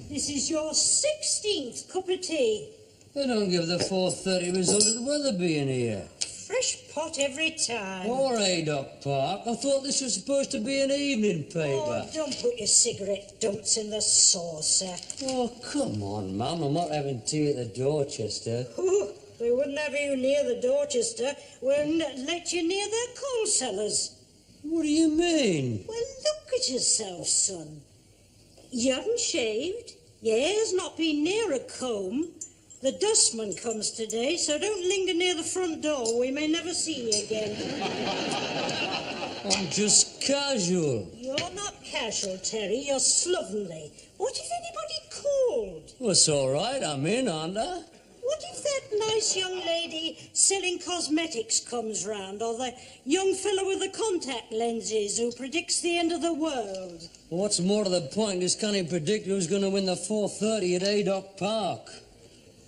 This is your 16th cup of tea. They don't give the 4:30 result of the weather being here. Fresh pot every time. Or Doc Park. I thought this was supposed to be an evening paper. Oh, don't put your cigarette dumps in the saucer. Oh, come on, Mum. I'm not having tea at the Dorchester. Oh, they wouldn't have you near the Dorchester. Wouldn't let you near their coal cellars. What do you mean? Well, look at yourself, son. You haven't shaved. Your hair's not been near a comb. The dustman comes today, so don't linger near the front door. We may never see you again. I'm just casual. You're not casual, Terry. You're slovenly. What if anybody called? Well, it's all right. I'm in, aren't I? What if that nice young lady selling cosmetics comes round, or the young fellow with the contact lenses who predicts the end of the world? Well, what's more to the point is, can he predict who's going to win the 4:30 at Doc Park?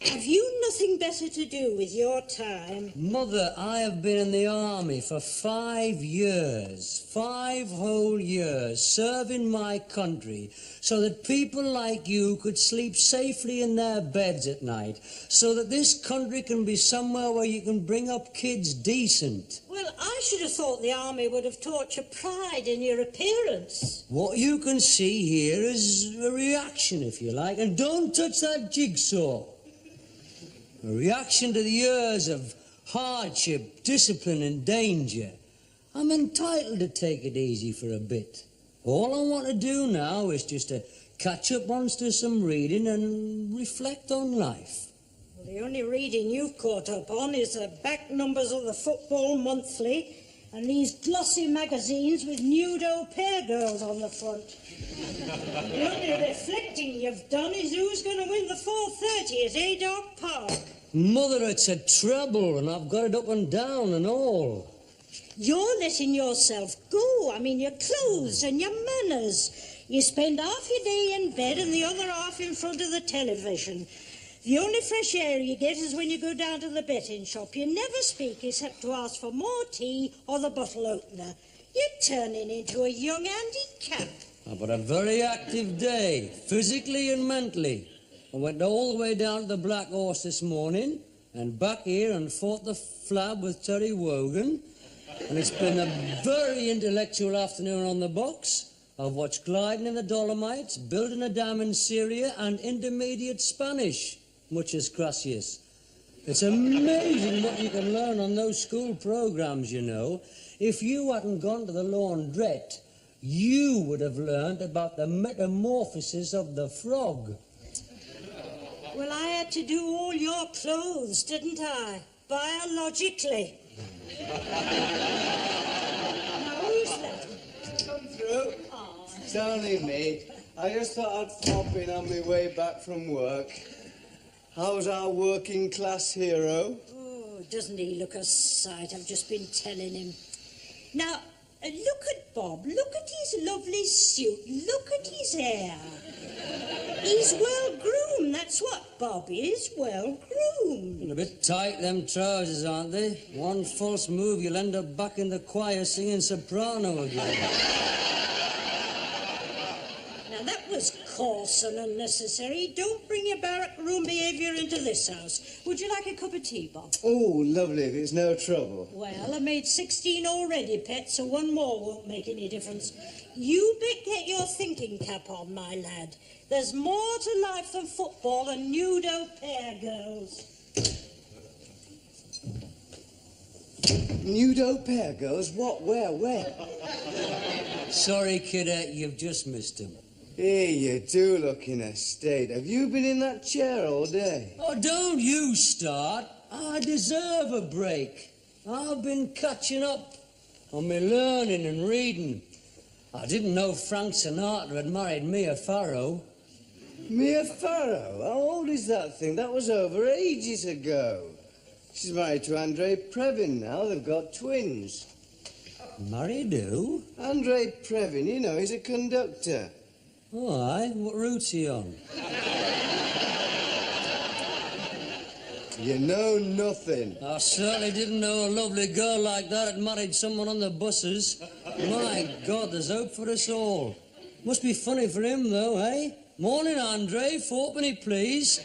Have you nothing better to do with your time? Mother, I have been in the army for 5 years, 5 whole years, serving my country, so that people like you could sleep safely in their beds at night, so that this country can be somewhere where you can bring up kids decent. Well, I should have thought the army would have taught you pride in your appearance. What you can see here is a reaction, if you like, and don't touch that jigsaw. A reaction to the years of hardship, discipline and danger. I'm entitled to take it easy for a bit. All I want to do now is just to catch up once to some reading and reflect on life. Well, the only reading you've caught up on is the back numbers of the Football Monthly and these glossy magazines with nude au pair girls on the front. The only reflecting you've done is who's going to win the 4:30 at Doc Park. Mother, it's a trouble, and I've got it up and down and all. You're letting yourself go. I mean, your clothes and your manners. You spend half your day in bed and the other half in front of the television. The only fresh air you get is when you go down to the betting shop. You never speak except to ask for more tea or the bottle opener. You're turning into a young handicap. I've had a very active day, physically and mentally. I went all the way down to the Black Horse this morning and back here and fought the flab with Terry Wogan. And it's been a very intellectual afternoon on the box. I've watched gliding in the Dolomites, building a dam in Syria, and intermediate Spanish. Muchas gracias. It's amazing what you can learn on those school programs, you know. If you hadn't gone to the laundrette, you would have learned about the metamorphosis of the frog. Well, I had to do all your clothes, didn't I? Biologically. Now, who's that? Come through. Oh. It's only me. I just thought I'd pop in on my way back from work. How's our working class hero? Oh, doesn't he look a sight? I've just been telling him. Now, look at Bob. Look at his lovely suit. Look at his hair. He's well-groomed. That's what Bob is, well-groomed. A bit tight, them trousers, aren't they? One false move, you'll end up back in the choir singing soprano again. Now, that was coarse and unnecessary. Don't bring your barrack room behaviour into this house. Would you like a cup of tea, Bob? Oh, lovely, if it's no trouble. Well, I made 16 already, Pet, so one more won't make any difference. You get your thinking cap on, my lad. There's more to life than football and nude au pair girls. Nude au pair girls? What, where? Sorry, kidder, you've just missed him. Here, you do look in a state. Have you been in that chair all day? Oh, don't you start. I deserve a break. I've been catching up on my learning and reading. I didn't know Frank Sinatra had married Mia Farrow. Mia Farrow? How old is that thing? That was over ages ago. She's married to Andre Previn now. They've got twins. Married who? Andre Previn, you know, he's a conductor. Oh, aye? What route's he on? You know nothing. I certainly didn't know a lovely girl like that had married someone on the buses. My God, there's hope for us all. Must be funny for him, though, eh? Morning, Andre. Fourpenny, please.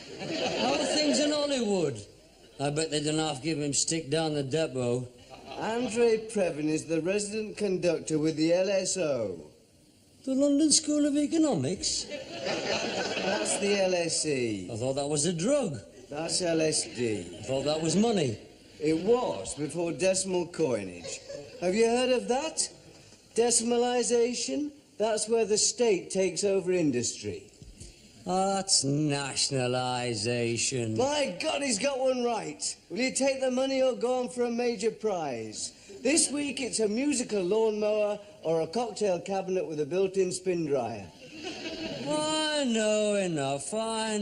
How are things in Hollywood? I bet they don't half give him stick down the depot. Andre Previn is the resident conductor with the LSO. The London School of Economics? That's the LSE. I thought that was a drug. That's LSD. I thought that was money. It was before decimal coinage. Have you heard of that? Decimalisation? That's where the state takes over industry. That's nationalisation. My God, he's got one right. Will you take the money or go on for a major prize? This week it's a musical lawnmower or a cocktail cabinet with a built-in spin dryer. I know enough. I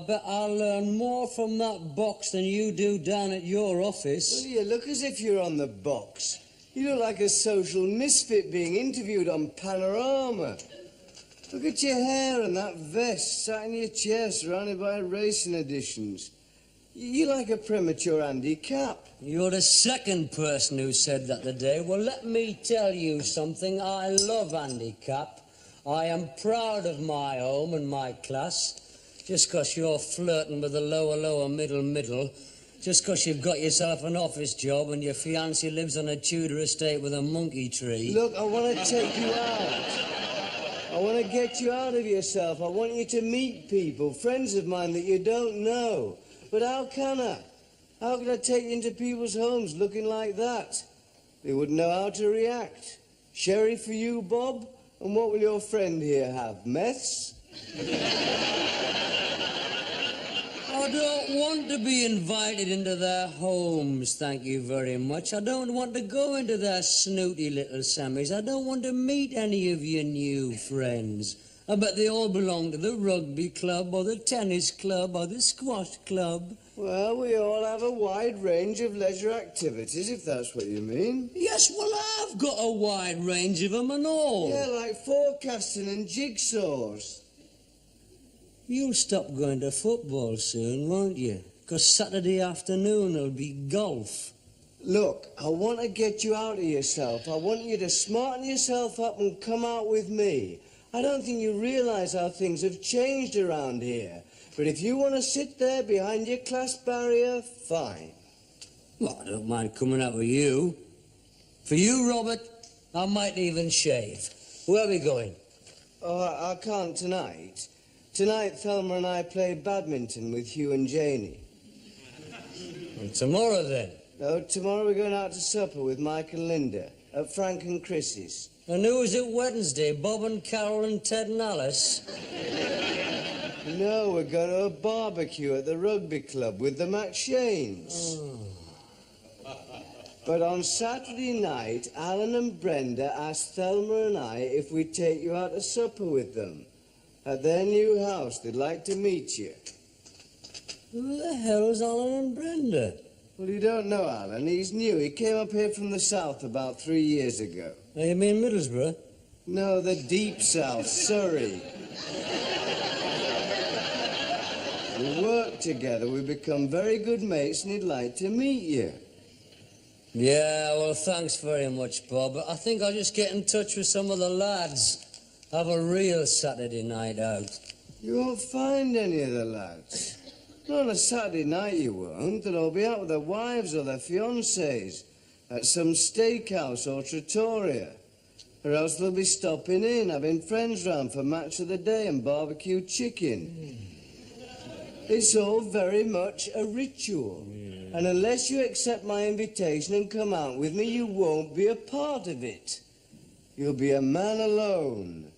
bet I'll learn more from that box than you do down at your office. Well, you look as if you're on the box. You look like a social misfit being interviewed on Panorama. Look at your hair and that vest sat in your chair surrounded by racing editions. You're like a premature Andy Capp. You're the second person who said that today. Well, let me tell you something. I love Andy Capp. I am proud of my home and my class. Just 'cause you're flirting with the lower middle, just 'cause you've got yourself an office job and your fiancé lives on a Tudor estate with a monkey tree. Look, I want to take you out. I want to get you out of yourself. I want you to meet people, friends of mine that you don't know. But how can I? How can I take you into people's homes looking like that? They wouldn't know how to react. Sherry for you, Bob? And what will your friend here have? Meths? I don't want to be invited into their homes, thank you very much. I don't want to go into their snooty little sammies. I don't want to meet any of your new friends. I bet they all belong to the rugby club or the tennis club or the squash club. Well, we all have a wide range of leisure activities, if that's what you mean. Yes, well, I've got a wide range of them and all. Yeah, like forecasting and jigsaws. You'll stop going to football soon, won't you? 'Cause Saturday afternoon there'll be golf. Look, I want to get you out of yourself. I want you to smarten yourself up and come out with me. I don't think you realise how things have changed around here. But if you want to sit there behind your class barrier, fine. Well, I don't mind coming out with you. For you, Robert, I might even shave. Where are we going? Oh, I can't tonight. Tonight, Thelma and I play badminton with Hugh and Janie. And tomorrow, then? No, tomorrow we're going out to supper with Mike and Linda at Frank and Chris's. And who is it Wednesday? Bob and Carol and Ted and Alice? No, we're going to a barbecue at the rugby club with the McShanes. Oh. But on Saturday night, Alan and Brenda asked Thelma and I if we'd take you out to supper with them. At their new house, they'd like to meet you. Who the hell's Alan and Brenda? Well, you don't know Alan. He's new. He came up here from the south about 3 years ago. Oh, you mean Middlesbrough? No, the deep south, Surrey. We work together. We've become very good mates, and he'd like to meet you. Yeah, well, thanks very much, Bob. I think I'll just get in touch with some of the lads. Have a real Saturday night out. You won't find any of the lads. Not on a Saturday night, you won't. They'll all be out with their wives or their fiancés at some steakhouse or trattoria. Or else they'll be stopping in, having friends round for match of the day and barbecue chicken. It's all very much a ritual. Yeah. And unless you accept my invitation and come out with me, you won't be a part of it. You'll be a man alone.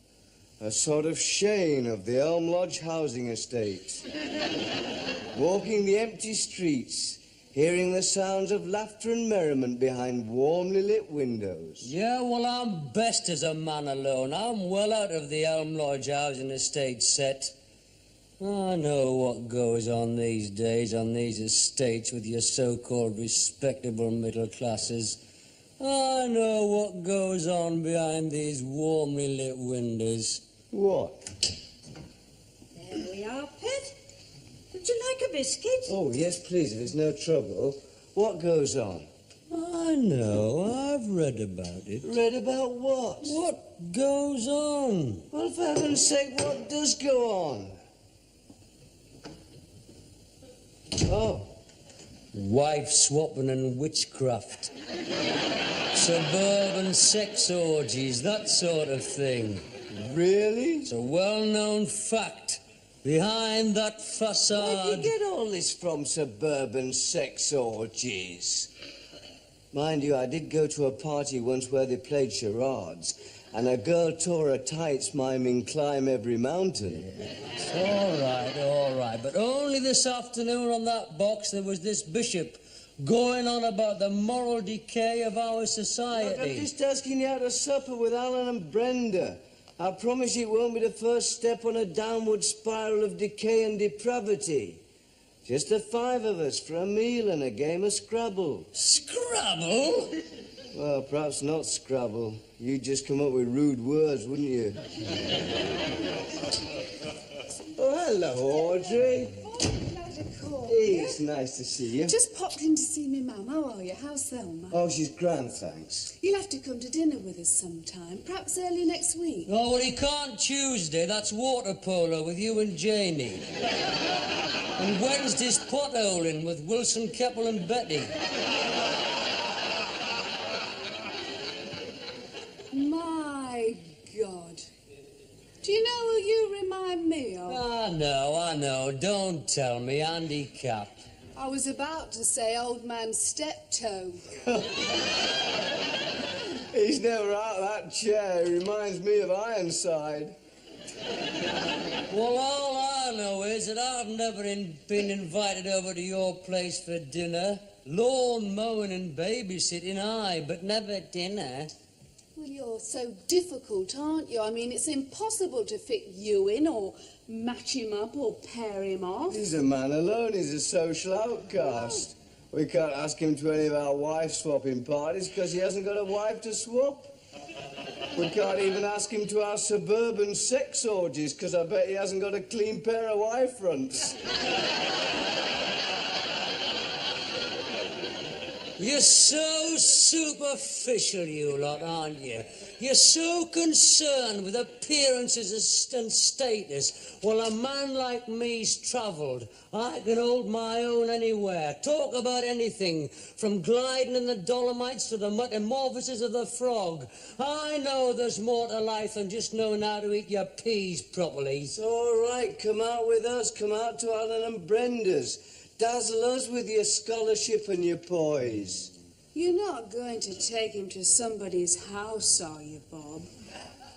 A sort of Shane of the Elm Lodge housing estate. Walking the empty streets, hearing the sounds of laughter and merriment behind warmly lit windows. Yeah, well, I'm best as a man alone. I'm well out of the Elm Lodge housing estate set. I know what goes on these days on these estates with your so-called respectable middle classes. I know what goes on behind these warmly lit windows. What? There we are, Pet. The Would you like a biscuit? Oh, yes, please, if it's no trouble. What goes on? I know, I've read about it. Read about what? What goes on? Well, for heaven's sake, what does go on? Oh. Wife swapping and witchcraft. Suburban sex orgies, that sort of thing. Really? It's a well-known fact. Behind that facade... Where'd you get all this from, suburban sex orgies? Mind you, I did go to a party once where they played charades, and a girl tore her tights miming Climb Every Mountain. All right, but only this afternoon on that box there was this bishop going on about the moral decay of our society. Look, I'm just asking you out to supper with Alan and Brenda. I promise you it won't be the first step on a downward spiral of decay and depravity. Just the 5 of us for a meal and a game of Scrabble. Scrabble? Well, perhaps not Scrabble. You'd just come up with rude words, wouldn't you? Oh, hello, Audrey. Hey, it's nice to see you. Just popped in to see me, Mum. How are you? How's Thelma? Oh, she's grand, thanks. You'll have to come to dinner with us sometime, perhaps early next week. Oh, well, he can't Tuesday. That's water polo with you and Janie. And Wednesday's potholing with Wilson, Keppel and Betty. My God. Do you know who you remind me of? I know. Don't tell me. Andy Capp. I was about to say old man Steptoe. He's never out of that chair. He reminds me of Ironside. Well, all I know is that I've never been invited over to your place for dinner. Lawn mowing and babysitting, aye, but never dinner. Well, you're so difficult, aren't you? I mean, it's impossible to fit you in or match him up or pair him off. He's a man alone. He's a social outcast. We can't ask him to any of our wife-swapping parties because he hasn't got a wife to swap. We can't even ask him to our suburban sex orgies because I bet he hasn't got a clean pair of wife fronts. You're so superficial, you lot, aren't you? You're so concerned with appearances and status. Well, a man like me's travelled. I can hold my own anywhere. Talk about anything, from gliding in the Dolomites to the metamorphosis of the frog. I know there's more to life than just knowing how to eat your peas properly. It's all right. Come out with us. Come out to Alan and Brenda's. Dazzle us with your scholarship and your poise. You're not going to take him to somebody's house, are you, Bob?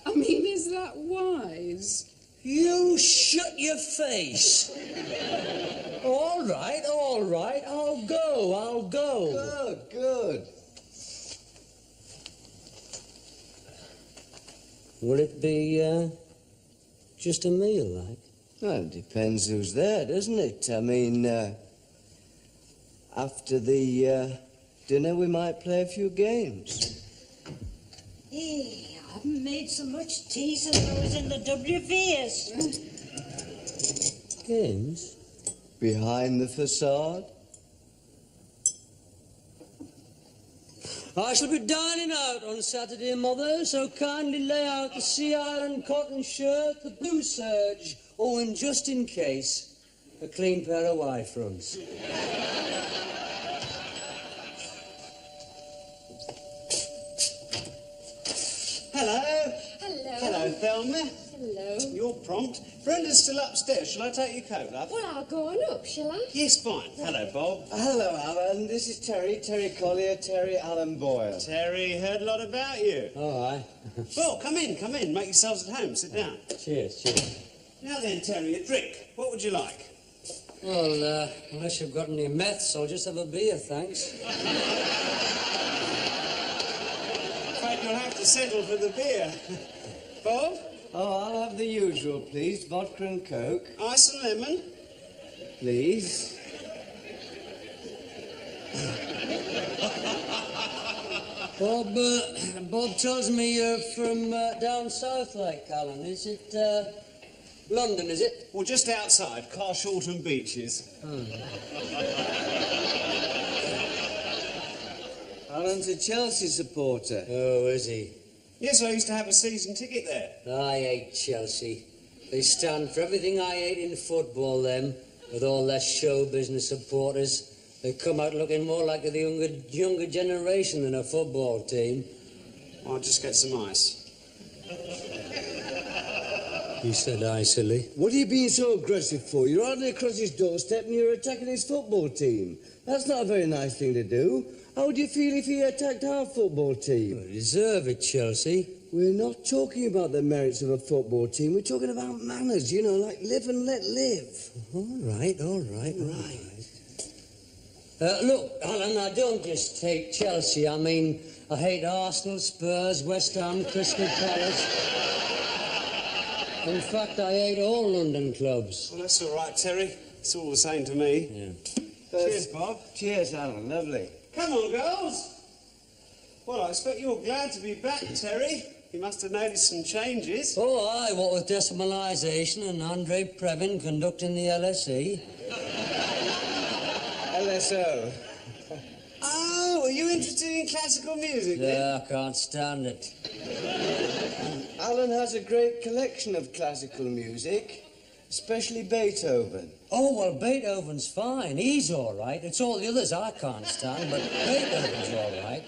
I mean, is that wise? You shut your face. All right. I'll go. Good. Will it be, just a meal, like? Well, it depends who's there, doesn't it? I mean, after the dinner, we might play a few games. Hey, I haven't made so much tea since I was in the WVS. Games? Behind the facade? I shall be dining out on Saturday, Mother, so kindly lay out the Sea Island cotton shirt, the blue serge, or, and just in case, a clean pair of wife fronts. Hello. Hello. Hello, Thelma. Hello. You're prompt. Brenda's still upstairs. Shall I take your coat up? Well, I'll go on up, shall I? Yes, fine. Hello, Bob. Hello, Alan. This is Terry Collier, Terry Allen Boyle. Terry, heard a lot about you. Oh, aye. Well, come in. Make yourselves at home. Sit down. Cheers. Now then, Terry, a drink. What would you like? Well, unless you've got any meths, I'll just have a beer, thanks. Afraid you'll have to settle for the beer. Bob? Oh, I'll have the usual, please. Vodka and Coke. Ice and lemon? Please. Bob tells me you're from down south, like, Alan. Is it London, is it? Well, just outside, Carshalton Beaches. Alan's a Chelsea supporter. Oh, is he? Yes, I used to have a season ticket there. I hate Chelsea. They stand for everything I hate in football, them, with all their show business supporters. They come out looking more like the younger generation than a football team. I'll just get some ice. He said aye, silly. What are you being so aggressive for? You're hardly across his doorstep and you're attacking his football team. That's not a very nice thing to do. How would you feel if he attacked our football team? You deserve it, Chelsea. We're not talking about the merits of a football team. We're talking about manners, you know, like live and let live. All right. Look, Alan, I don't just hate Chelsea. I mean, I hate Arsenal, Spurs, West Ham, Crystal Palace. In fact, I hate all London clubs. Well, that's all right, Terry. It's all the same to me. Yeah. Cheers, Bob. Cheers, Alan. Lovely. Come on, girls. Well, I expect you're glad to be back, Terry. You must have noticed some changes. Oh, aye, what with decimalisation and Andre Previn conducting the LSE. LSO. Oh, are you interested in classical music, then? Yeah, I can't stand it. Alan has a great collection of classical music, especially Beethoven. Oh, well, Beethoven's fine. He's all right. It's all the others I can't stand, but Beethoven's all right.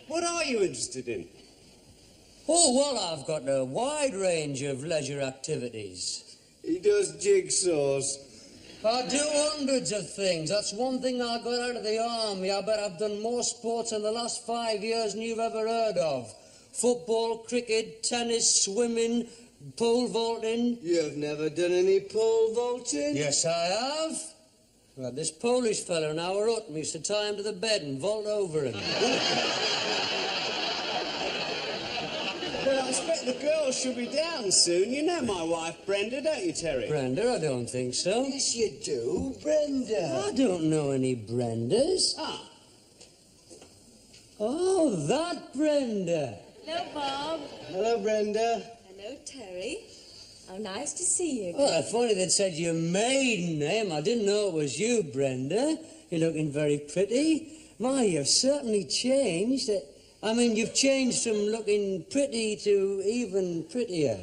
What are you interested in? Oh, well, I've got a wide range of leisure activities. He does jigsaws. I do hundreds of things. That's one thing I got out of the army. I bet I've done more sports in the last 5 years than you've ever heard of. Football, cricket, tennis, swimming, pole vaulting. You've never done any pole vaulting? Yes, I have. Well, this Polish fellow in our hut, we used to tie him to the bed and vault over him. Well, I expect the girls should be down soon. You know my wife, Brenda, don't you, Terry? Brenda, I don't think so. Yes, you do, Brenda. I don't know any Brendas. Ah. Oh, that Brenda. Hello, Bob. Hello, Brenda. Hello, Terry. How nice to see you. Well, funny they'd said your maiden name. I didn't know it was you, Brenda. You're looking very pretty. My, you've certainly changed. I mean, you've changed from looking pretty to even prettier.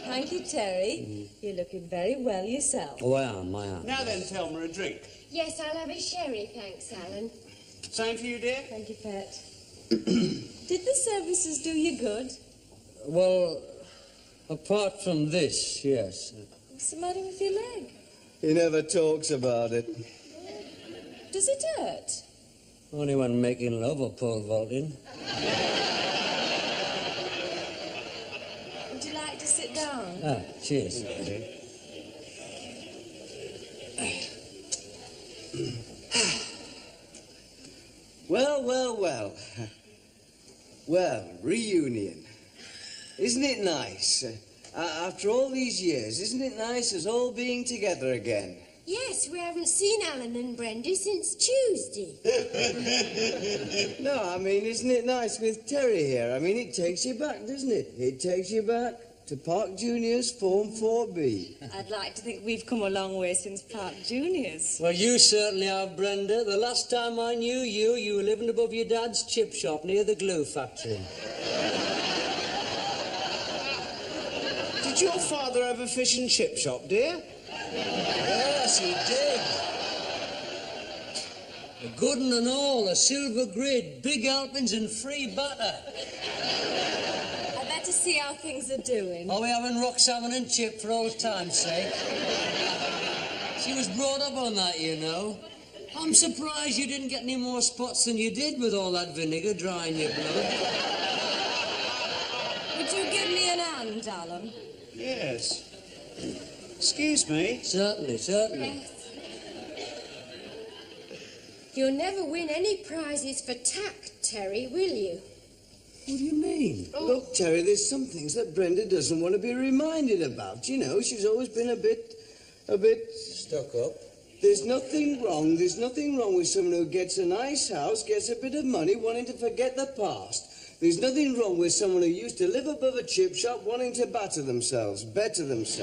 Thank you, Terry. You're looking very well yourself. Oh, I am. Now then, Thelma, a drink. Yes, I'll have a sherry, thanks, Alan. Same for you, dear? Thank you, Pet. Did the services do you good? Well, apart from this, yes. What's the matter with your leg? He never talks about it. Does it hurt? Only when making love or pole vaulting. Would you like to sit down? Ah, cheers. Well. Well, reunion. Isn't it nice? After all these years, isn't it nice us all being together again? Yes, we haven't seen Alan and Brenda since Tuesday. No, I mean, isn't it nice with Terry here? I mean, it takes you back, doesn't it? It takes you back to Park Juniors Form 4B. I'd like to think we've come a long way since Park Juniors. Well, you certainly have, Brenda. The last time I knew you, you were living above your dad's chip shop near the glue factory. Did your father have a fish and chip shop, dear? Yes, he did. A good un and all, a silver grid, big helpings and free butter. I'd better see how things are doing. Are we having rock salmon and chip for old time's sake? She was brought up on that, you know. I'm surprised you didn't get any more spots than you did with all that vinegar drying your blood. Would you give me an hand, Alan? Yes. Excuse me. Certainly. Yes. You'll never win any prizes for tact, Terry, will you? What do you mean? Look, Terry, there's some things that Brenda doesn't want to be reminded about. You know, she's always been a bit... Stuck up. There's nothing wrong with someone who gets a nice house, gets a bit of money, wanting to forget the past. There's nothing wrong with someone who used to live above a chip shop wanting to better themselves. Besides,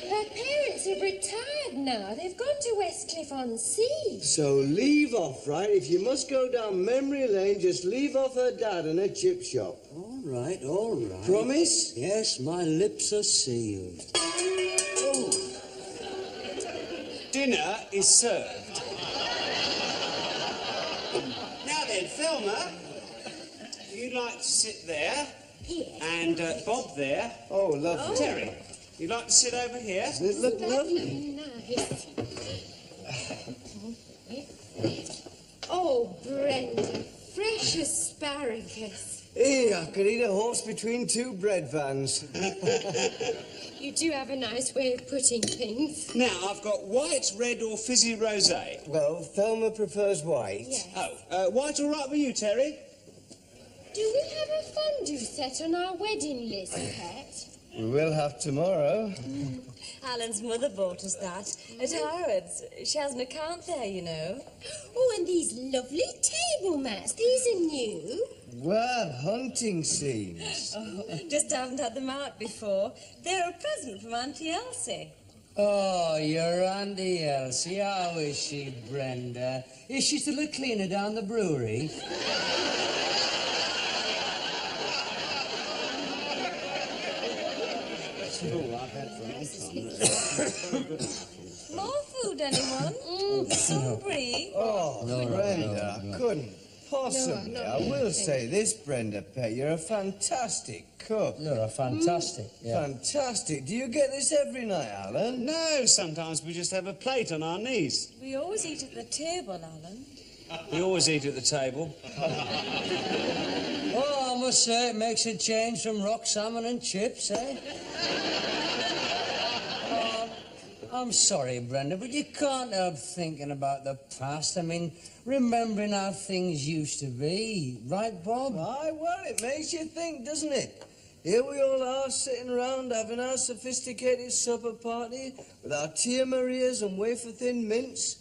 her parents have retired now. They've gone to Westcliff-on-Sea. So leave off, right? If you must go down memory lane, just leave off her dad and a chip shop. All right, all right. Promise? Yes, my lips are sealed. Oh. Dinner is served. Now then, Thelma, you'd like to sit there, and Bob there. Oh, lovely. Terry, you'd like to sit over here? Doesn't it look lovely? Nice. Oh, Brenda, fresh asparagus. Hey, I could eat a horse between two bread vans. You do have a nice way of putting things. Now, I've got white, red, or fizzy rosé. Well, Thelma prefers white. Yes. Oh, white all right with you, Terry? Do we have a fondue set on our wedding list, Pet? We will have tomorrow. Alan's mother bought us that at Harrods. She has an account there, you know. Oh, and these lovely table mats. These are new. Well, hunting scenes. Oh, just haven't had them out before. They're a present from Auntie Elsie. Oh, your Auntie Elsie. How is she, Brenda? Is she still a cleaner down the brewery? More food, anyone? Hungry? Oh, Brenda, I couldn't possibly. No, I will say this, Brenda Pet, you're a fantastic cook. You're a fantastic. Yeah. Fantastic. Do you get this every night, Alan? No, sometimes we just have a plate on our knees. We always eat at the table, Alan. We always eat at the table. Oh, I must say, it makes a change from rock salmon and chips, eh? I'm sorry, Brenda, but you can't help thinking about the past. I mean, remembering how things used to be. Right, Bob? Aye, well, it makes you think, doesn't it? Here we all are, sitting round, having our sophisticated supper party with our Tia Marias and wafer-thin mints.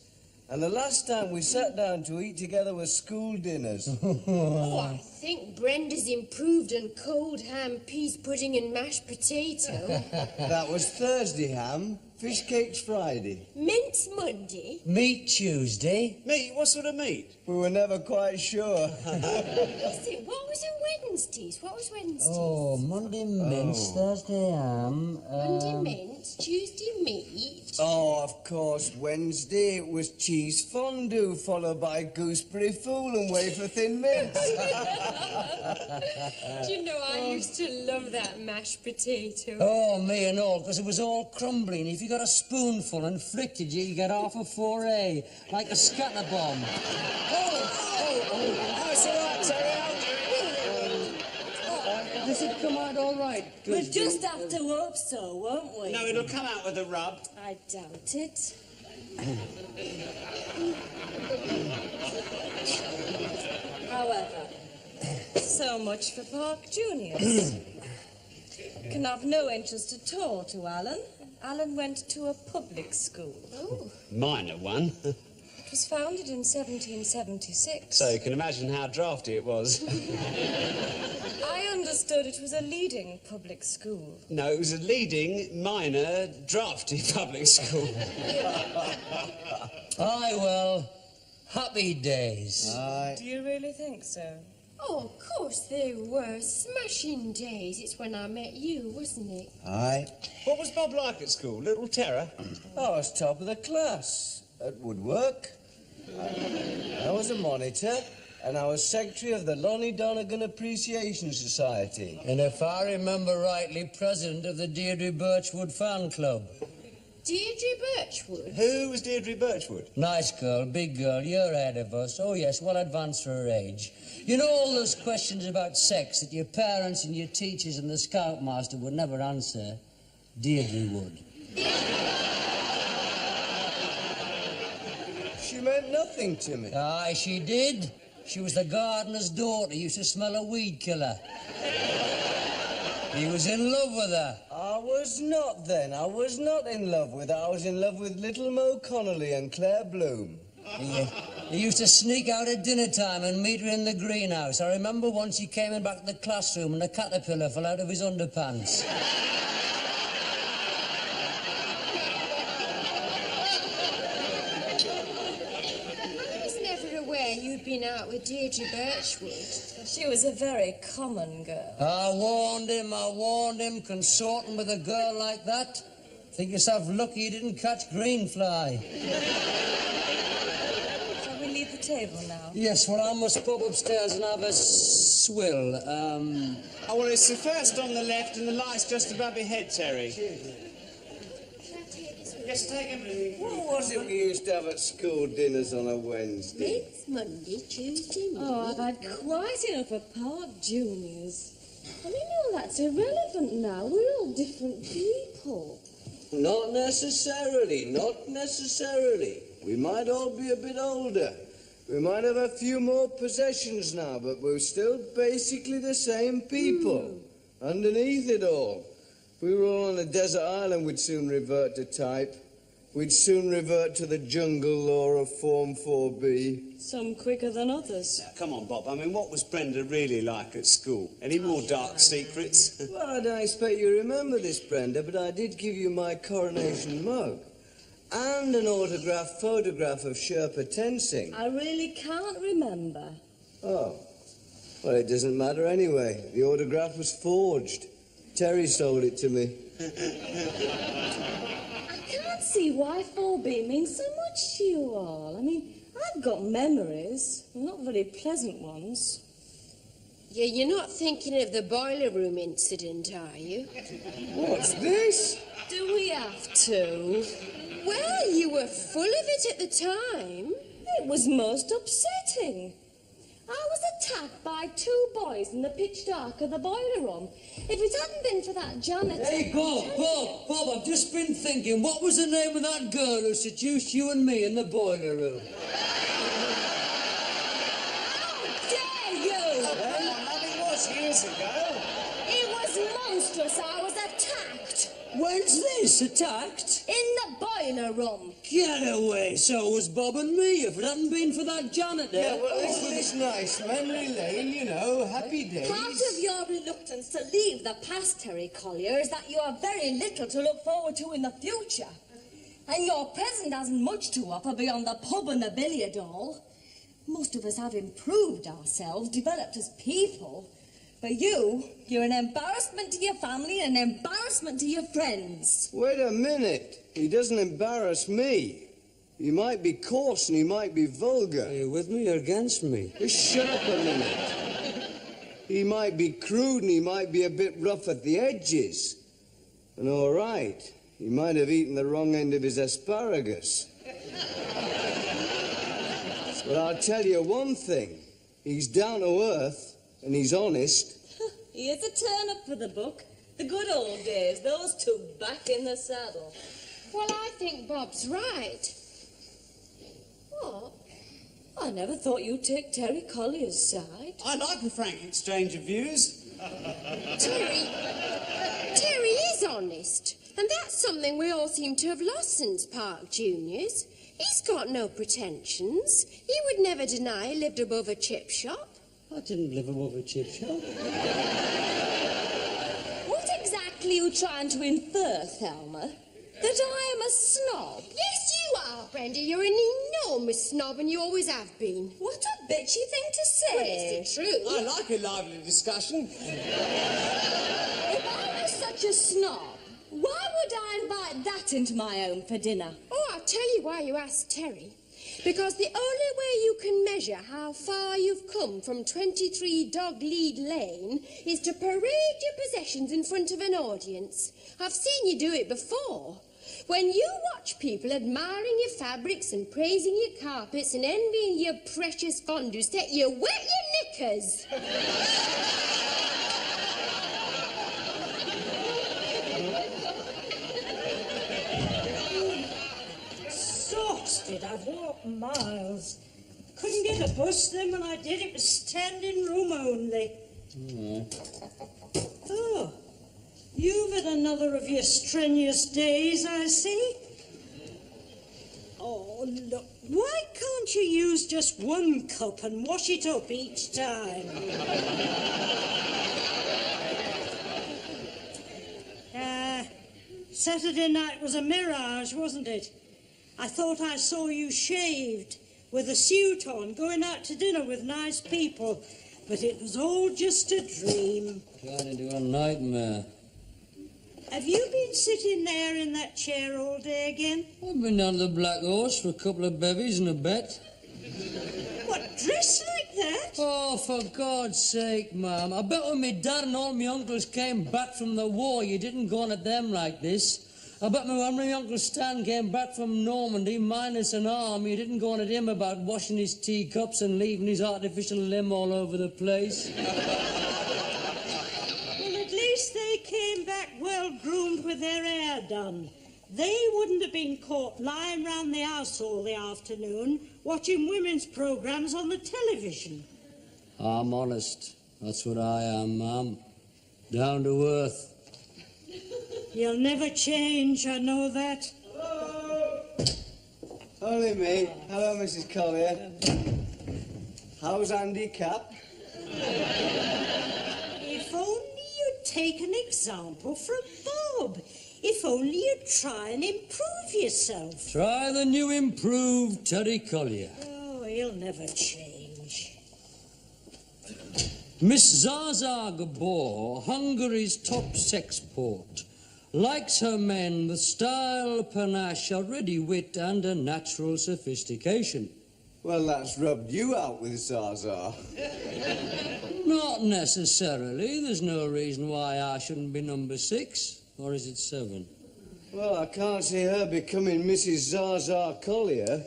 And the last time we sat down to eat together was school dinners. Oh, I think Brenda's improved on cold ham, peas pudding and mashed potato. That was Thursday ham, fish cakes Friday. Mince Monday. Meat Tuesday. Meat? What sort of meat? We were never quite sure. Listen, what was on Wednesdays? What was Wednesdays? Oh, Monday mince, Thursday ham. Monday mince, Tuesday meat. Oh, of course, Wednesday it was cheese fondue, followed by gooseberry fool and wafer-thin mince. Do you know, I used to love that mashed potato. Oh, me and all, because it was all crumbling. If you got a spoonful and flicked it, you get half a 4A, like a scatter bomb. That's all right, Terry. Does it come out all right? We'll just have to hope so, won't we? No, it'll come out with a rub. I doubt it. However, so much for Park Juniors. Can have no interest at all to Alan. Alan went to a public school. Oh, Minor one. It was founded in 1776. So you can imagine how drafty it was. I understood it was a leading public school. No, it was a leading, minor, drafty public school. Aye, well, happy days. Aye. Do you really think so? oh, of course they were. Smashing days. It's when I met you, wasn't it? Aye. What was Bob like at school? Little terror? I was top of the class at woodwork. I was a monitor, and I was secretary of the Lonnie Donegan Appreciation Society. And if I remember rightly, president of the Deirdre Birchwood fan club. Deirdre Birchwood. Who was Deirdre Birchwood? Nice girl, big girl, you're ahead of us. Oh, yes, well advanced for her age. You know all those questions about sex that your parents and your teachers and the scoutmaster would never answer? Deirdre would. She meant nothing to me. Aye, she did. She was the gardener's daughter, used to smell a weed killer. He was in love with her. I was not then. I was not in love with her. I was in love with little Mo Connolly and Claire Bloom. He used to sneak out at dinner time and meet her in the greenhouse. I remember once he came in back to the classroom and a caterpillar fell out of his underpants. I was never aware you'd been out with Deirdre Birchwood. She was a very common girl. I warned him, consorting with a girl like that. Think yourself lucky you didn't catch greenfly. Shall we leave the table now? Yes, well, I must pop upstairs and have a swill. Oh, well, it's the first on the left and the light's just above your head, Terry. Yes, take everything. What was it we used to have at school dinners on a Wednesday? It's Monday, Tuesday, Monday. Oh, I've had quite enough of Park Juniors. I mean, all that's irrelevant now. We're all different people. Not necessarily, not necessarily. We might all be a bit older. We might have a few more possessions now, but we're still basically the same people. Underneath it all. If we were all on a desert island, we'd soon revert to type. We'd soon revert to the jungle law of Form 4B. Some quicker than others. Now, come on, Bob. I mean, what was Brenda really like at school? Any more dark secrets? Well, I don't expect you remember this, Brenda, but I did give you my coronation mug. And an autographed photograph of Sherpa Tenzing. I really can't remember. Oh. Well, it doesn't matter anyway. The autograph was forged. Terry sold it to me. I can't see why 4B means so much to you all. I mean, I've got memories, not very pleasant ones. Yeah, you're not thinking of the boiler room incident, are you? What's this? Do we have to? Well, you were full of it at the time. It was most upsetting. I was attacked by 2 boys in the pitch dark of the boiler room. If it hadn't been for that janitor... Hey, Bob, I've just been thinking, what was the name of that girl who seduced you and me in the boiler room? How dare you! It was years ago. It was monstrous. I was attacked. When's this? Attacked? In the boiler room. Get away, so was Bob and me, if it hadn't been for that janitor. Yeah, well, it's nice. Memory lane, you know, happy days. Part of your reluctance to leave the past, Terry Collier, is that you have very little to look forward to in the future. And your present hasn't much to offer beyond the pub and the billiard hall. Most of us have improved ourselves, developed as people. But you're an embarrassment to your family and an embarrassment to your friends. Wait a minute. He doesn't embarrass me. He might be coarse and he might be vulgar. Are you with me or against me? Just shut up a minute. He might be crude and he might be a bit rough at the edges. And all right, he might have eaten the wrong end of his asparagus. But I'll tell you one thing. He's down to earth and he's honest. Here's a turn-up for the book. The good old days, those 2 back in the saddle. Well, I think Bob's right. What? I never thought you'd take Terry Collier's side. I like a frank exchange of views. Terry is honest. And that's something we all seem to have lost since Park Juniors. He's got no pretensions. He would never deny he lived above a chip shop. I didn't live above a chip shop. What exactly are you trying to infer, Thelma? That I am a snob? Yes, you are, Brenda. You're an enormous snob and you always have been. What a bitchy thing to say. Well, it's the truth. I like a lively discussion. If I was such a snob, why would I invite that into my home for dinner? Oh, I'll tell you why you asked Terry. Because the only way you can measure how far you've come from 23 Doglead Lane is to parade your possessions in front of an audience. I've seen you do it before. When you watch people admiring your fabrics and praising your carpets and envying your precious fondue set, you wet your knickers. Exhausted. I've walked miles. Couldn't get a bus then. When I did, it was standing room only. Oh, you've had another of your strenuous days, I see. Oh, look, why can't don't you use just one cup and wash it up each time? Saturday night was a mirage, wasn't it? I thought I saw you shaved, with a suit on, going out to dinner with nice people, but it was all just a dream. Trying to do a nightmare. Have you been sitting there in that chair all day again? I've been down to the Black Horse for a couple of bevies and a bet. What, dressed like that? Oh, for God's sake, Ma'am. I bet when me dad and all my uncles came back from the war, you didn't go on at them like this. I bet when my Uncle Stan came back from Normandy, minus an arm, you didn't go on at him about washing his teacups and leaving his artificial limb all over the place. Well, at least they came back well-groomed with their hair done. They wouldn't have been caught lying round the house all the afternoon watching women's programmes on the television. I'm honest. That's what I am, Ma'am. Down to earth. You'll never change, I know that. Hello! Only me. Hello, Mrs. Collier. How's Andy Cap? If only you'd take an example from Bob. If only you'd try and improve yourself. Try the new improved Terry Collier. Oh, he'll never change. Miss Zaza Gabor, Hungary's top sexport, likes her men with style, panache, a ready wit and a natural sophistication. Well, that's rubbed you out with Zaza. Not necessarily. There's no reason why I shouldn't be number 6. Or is it 7? Well, I can't see her becoming Mrs. Zaza Collier,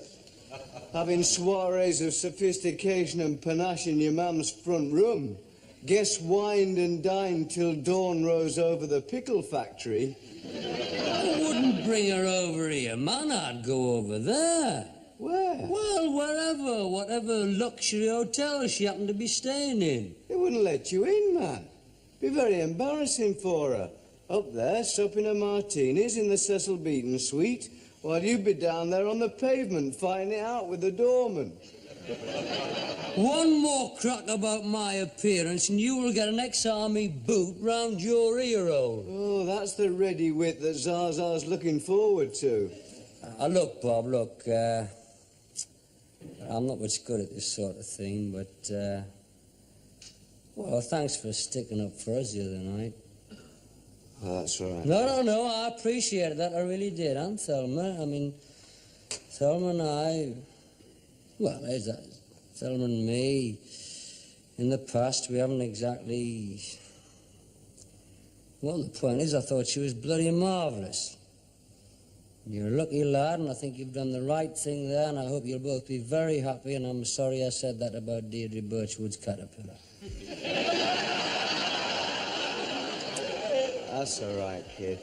having soirees of sophistication and panache in your mum's front room. Guests wined and dined till dawn rose over the pickle factory. I wouldn't bring her over here, man. I'd go over there. Where? Well, wherever, whatever luxury hotel she happened to be staying in. They wouldn't let you in, man. Be very embarrassing for her. Up there, supping her martinis in the Cecil Beaton suite, while you'd be down there on the pavement fighting it out with the doorman. One more crack about my appearance and you will get an ex-army boot round your ear hole. Oh, that's the ready wit that Zaza's looking forward to. Look, Bob, look, I'm not much good at this sort of thing, but, well, thanks for sticking up for us the other night. Oh, that's all right. No, I appreciated that, I really did, Aunt Thelma. I mean, Thelma and I, well, there's that, Thelma and me, in the past, we haven't exactly... Well, the point is, I thought she was bloody marvellous. You're a lucky lad, and I think you've done the right thing there, and I hope you'll both be very happy, and I'm sorry I said that about Deirdre Birchwood's caterpillar. That's all right, kid.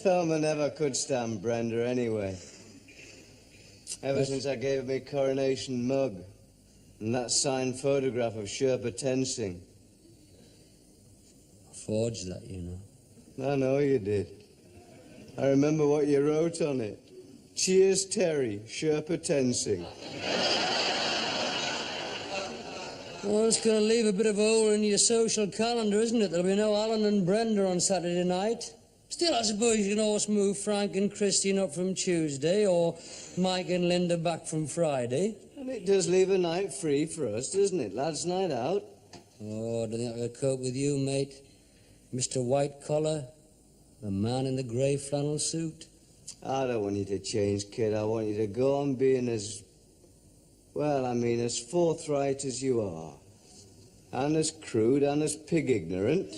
Thelma never could stand Brenda anyway. Ever since I gave her my coronation mug and that signed photograph of Sherpa Tenzing. I forged that, you know. I know you did. I remember what you wrote on it. Cheers, Terry, Sherpa Tenzing. Well, it's going to leave a bit of a hole in your social calendar, isn't it? There'll be no Alan and Brenda on Saturday night. Still, I suppose you can always move Frank and Christine up from Tuesday, or Mike and Linda back from Friday. And it does leave a night free for us, doesn't it? Lads' night out. Oh, I don't think I could cope with you, mate. Mr. White Collar, the man in the grey flannel suit. I don't want you to change, kid. I want you to go on being as... well, I mean, as forthright as you are. And as crude and as pig-ignorant.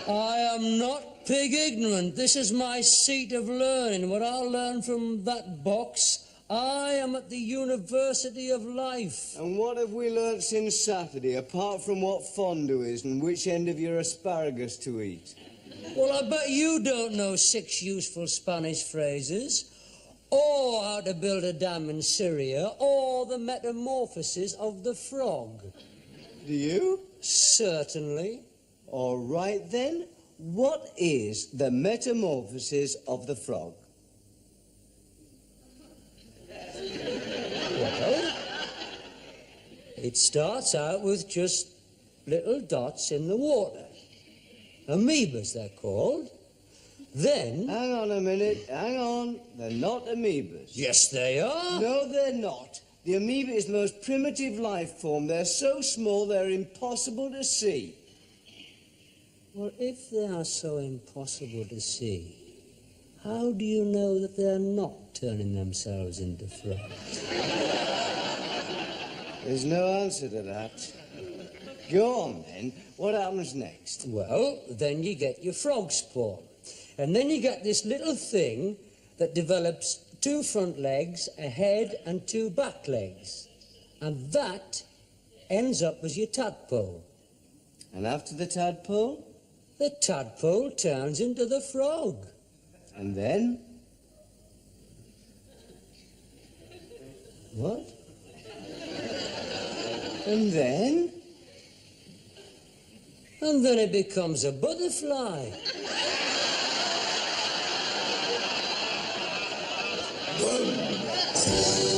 I am not pig-ignorant. This is my seat of learning. What I'll learn from that box, I am at the University of Life. And what have we learnt since Saturday, apart from what fondue is and which end of your asparagus to eat? Well, I bet you don't know 6 useful Spanish phrases, or how to build a dam in Syria, or the metamorphosis of the frog. Do you? Certainly. All right, then. What is the metamorphosis of the frog? It starts out with just little dots in the water. Amoebas, they're called. Then... Hang on a minute, hang on. They're not amoebas. Yes, they are. No, they're not. The amoeba is the most primitive life form. They're so small they're impossible to see. Well, if they are so impossible to see, how do you know that they're not turning themselves into frogs? There's no answer to that. Go on, then. What happens next? Well, then you get your frog spawn. And then you get this little thing that develops 2 front legs, a head, and 2 back legs. And that ends up as your tadpole. And after the tadpole? The tadpole turns into the frog. And then? What? And then? And then it becomes a butterfly. Boom.